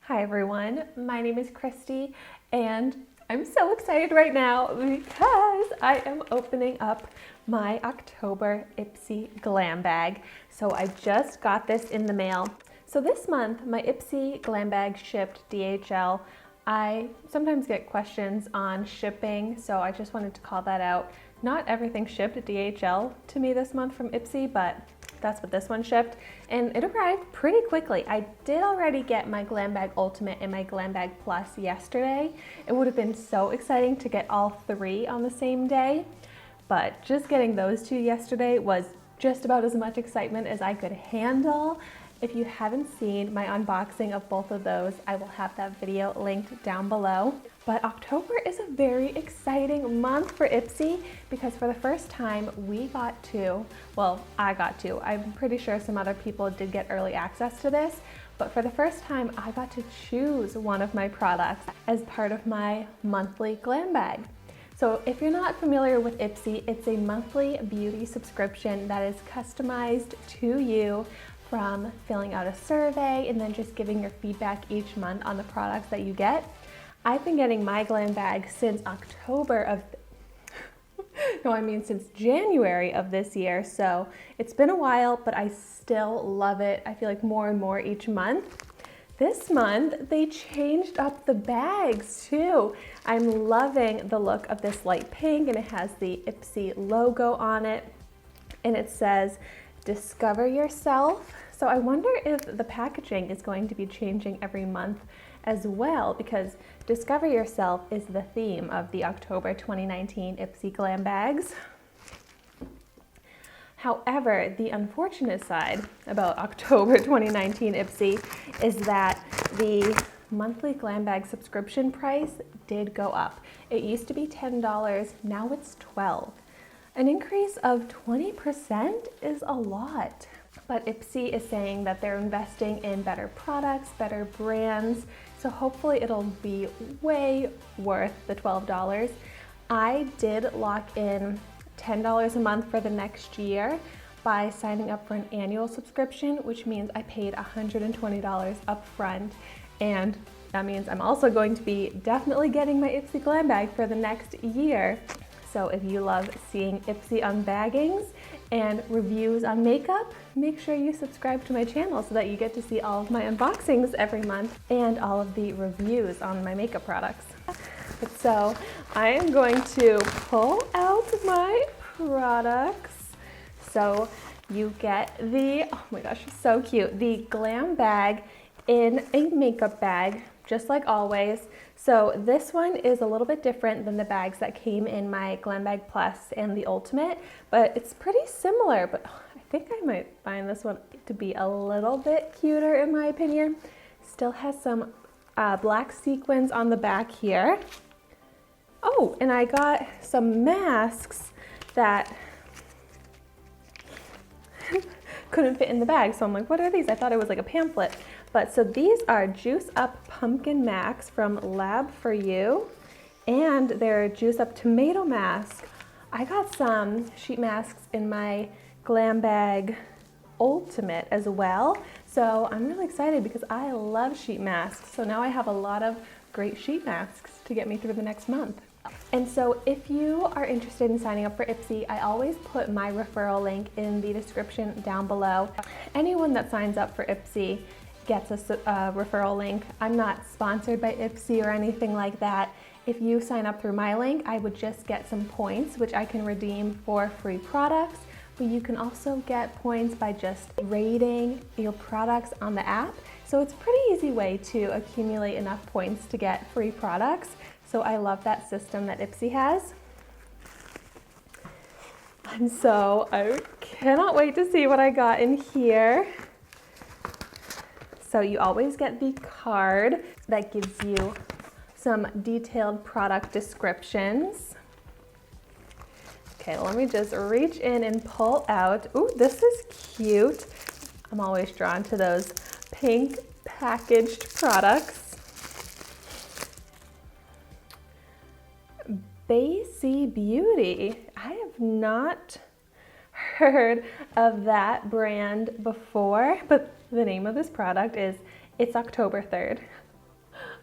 Hi everyone, my name is Christy and I'm so excited right now because I am opening up my October Ipsy Glam bag. So I just got this in the mail. So this month my Ipsy Glam bag shipped DHL. I sometimes get questions on shipping, so I just wanted to call that out. Not everything shipped DHL to me this month from Ipsy, but that's what this one shipped, and it arrived pretty quickly. I did already get my Glam Bag Ultimate and my Glam Bag Plus yesterday. It would have been so exciting to get all three on the same day, but just getting those two yesterday was just about as much excitement as I could handle. If you haven't seen my unboxing of both of those, I will have that video linked down below. But October is a very exciting month for Ipsy because for the first time we got to, well, I got to, I'm pretty sure some other people did get early access to this, but for the first time I got to choose one of my products as part of my monthly glam bag. So if you're not familiar with Ipsy, it's a monthly beauty subscription that is customized to you, from filling out a survey and then just giving your feedback each month on the products that you get. I've been getting my glam bag since since January of this year. So it's been a while, but I still love it. I feel like more and more each month. This month, they changed up the bags too. I'm loving the look of this light pink, and it has the Ipsy logo on it, and it says, "Discover yourself." So I wonder if the packaging is going to be changing every month as well, because Discover Yourself is the theme of the October 2019 Ipsy Glam bags. However, the unfortunate side about October 2019 Ipsy is that the monthly glam bag subscription price did go up. It used to be $10, now it's $12. An increase of 20% is a lot, but Ipsy is saying that they're investing in better products, better brands, so hopefully it'll be way worth the $12. I did lock in $10 a month for the next year by signing up for an annual subscription, which means I paid $120 up front, and that means I'm also going to be definitely getting my Ipsy Glam bag for the next year. So if you love seeing Ipsy unbaggings and reviews on makeup, make sure you subscribe to my channel so that you get to see all of my unboxings every month and all of the reviews on my makeup products. So I am going to pull out my products. So you get the, oh my gosh, so cute, the glam bag in a makeup bag, just like always. So this one is a little bit different than the bags that came in my Glam Bag Plus and the Ultimate, but it's pretty similar, but I think I might find this one to be a little bit cuter in my opinion. Still has some black sequins on the back here. Oh, and I got some masks that couldn't fit in the bag, so I'm like, what are these? I thought it was like a pamphlet. But so these are Juice Up Pumpkin Masks from Lab for You, and they're Juice Up Tomato Mask. I got some sheet masks in my Glam Bag Ultimate as well, so I'm really excited because I love sheet masks. So now I have a lot of great sheet masks to get me through the next month. And so if you are interested in signing up for Ipsy, I always put my referral link in the description down below. Anyone that signs up for Ipsy gets a referral link. I'm not sponsored by Ipsy or anything like that. If you sign up through my link, I would just get some points, which I can redeem for free products, but you can also get points by just rating your products on the app. So it's a pretty easy way to accumulate enough points to get free products. So I love that system that Ipsy has. And so I cannot wait to see what I got in here. So you always get the card that gives you some detailed product descriptions. Okay, let me just reach in and pull out. Ooh, this is cute. I'm always drawn to those pink packaged products. Basie Beauty. I have not heard of that brand before, but the name of this product is It's October 3rd.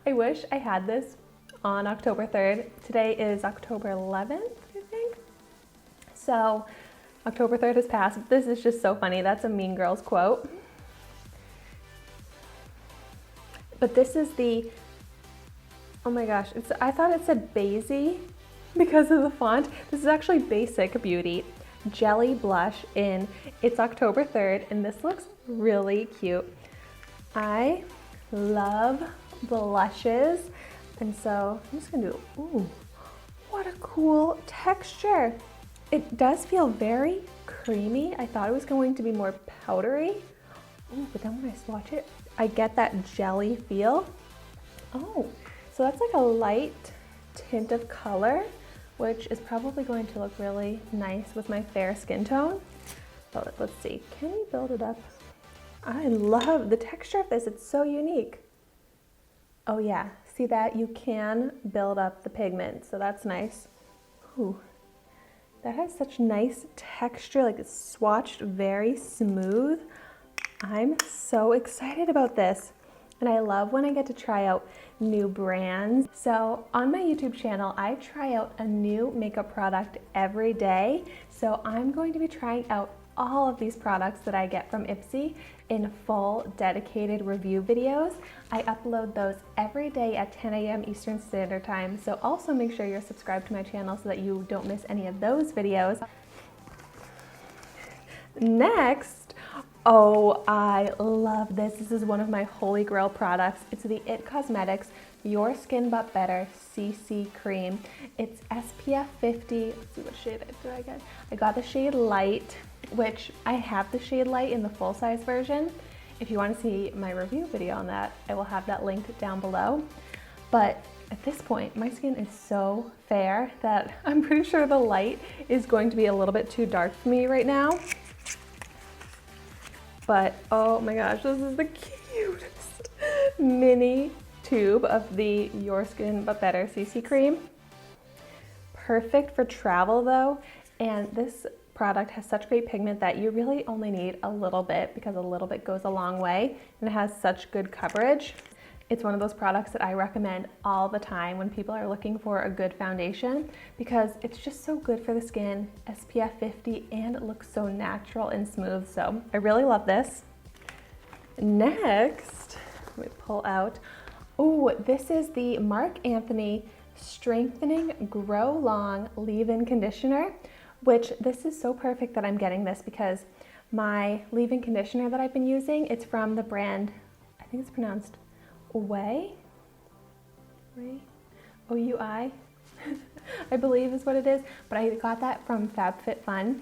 I wish I had this on October 3rd. Today is October 11th, I think. So October 3rd has passed. This is just so funny. That's a Mean Girls quote. But this is the, oh my gosh, I thought it said Basie because of the font. This is actually Basic Beauty Jelly Blush in It's October 3rd, and this looks really cute. I love blushes, and so I'm just gonna do, ooh, what a cool texture. It does feel very creamy. I thought it was going to be more powdery. Ooh, but then when I swatch it, I get that jelly feel. Oh, so that's like a light tint of color, which is probably going to look really nice with my fair skin tone. But let's see, can we build it up? I love the texture of this, it's so unique. Oh yeah, see that? You can build up the pigment, so that's nice. Ooh, that has such nice texture, like it's swatched very smooth. I'm so excited about this. And I love when I get to try out new brands. So on my YouTube channel, I try out a new makeup product every day. So I'm going to be trying out all of these products that I get from Ipsy in full dedicated review videos. I upload those every day at 10 a.m. Eastern Standard Time. So also make sure you're subscribed to my channel so that you don't miss any of those videos. Next, oh, I love this. This is one of my holy grail products. It's the IT Cosmetics Your Skin But Better CC Cream. It's SPF 50. Let's see, what shade did I get? I got the shade Light, which I have the shade Light in the full size version. If you want to see my review video on that, I will have that linked down below. But at this point, my skin is so fair that I'm pretty sure the Light is going to be a little bit too dark for me right now. But oh my gosh, this is the cutest mini tube of the Your Skin But Better CC Cream. Perfect for travel though, and this product has such great pigment that you really only need a little bit because a little bit goes a long way, and it has such good coverage. It's one of those products that I recommend all the time when people are looking for a good foundation because it's just so good for the skin, SPF 50, and it looks so natural and smooth. So I really love this. Next, let me pull out, oh, this is the Marc Anthony Strengthening Grow Long Leave-In Conditioner, which this is so perfect that I'm getting this because my leave-in conditioner that I've been using, it's from the brand, I think it's pronounced Ouai, O-U-I, I believe is what it is, but I got that from FabFitFun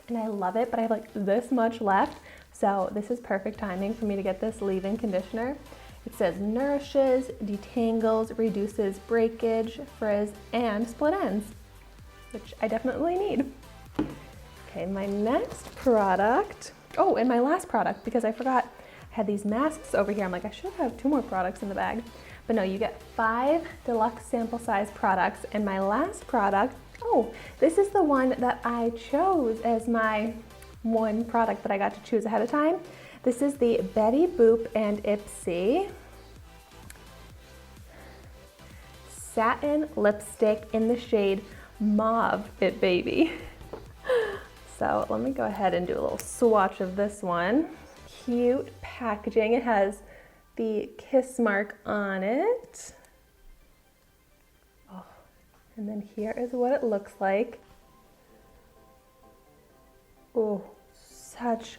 and I love it, but I have like this much left, so this is perfect timing for me to get this leave-in conditioner. It says nourishes, detangles, reduces breakage, frizz, and split ends, which I definitely need. Okay, my next product, oh, and my last product, because I forgot I had these masks over here. I'm like, I should have 2 more products in the bag. But no, you get 5 deluxe sample size products. And my last product, oh, this is the one that I chose as my one product that I got to choose ahead of time. This is the Betty Boop and Ipsy Satin Lipstick in the shade Mauve It Baby. So let me go ahead and do a little swatch of this one. Cute packaging. It has the kiss mark on it. Oh, and then here is what it looks like. Oh, such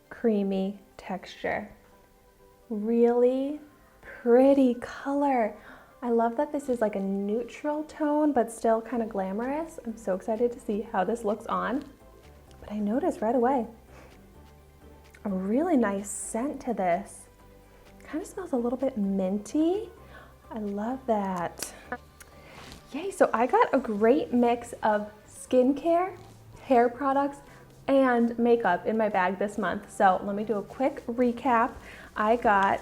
creamy texture. Really pretty color. I love that this is like a neutral tone, but still kind of glamorous. I'm so excited to see how this looks on. But I noticed right away a really nice scent to this. Kind of smells a little bit minty. I love that. Yay, so I got a great mix of skincare, hair products, and makeup in my bag this month. So let me do a quick recap. I got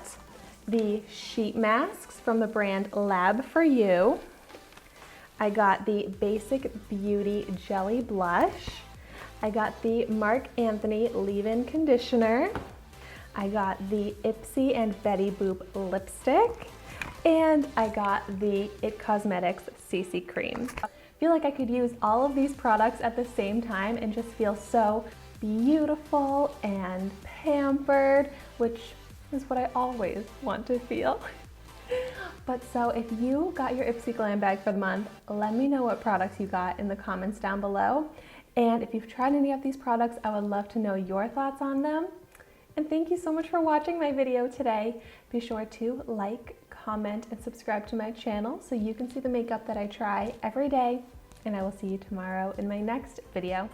the sheet masks from the brand Lab For You. I got the Basic Beauty Jelly Blush. I got the Marc Anthony Leave-In Conditioner. I got the Ipsy and Betty Boop Lipstick. And I got the It Cosmetics CC Cream. I feel like I could use all of these products at the same time and just feel so beautiful and pampered, which is what I always want to feel. But so if you got your Ipsy Glam bag for the month, let me know what products you got in the comments down below. And if you've tried any of these products, I would love to know your thoughts on them. And thank you so much for watching my video today. Be sure to like, comment, and subscribe to my channel so you can see the makeup that I try every day. And I will see you tomorrow in my next video.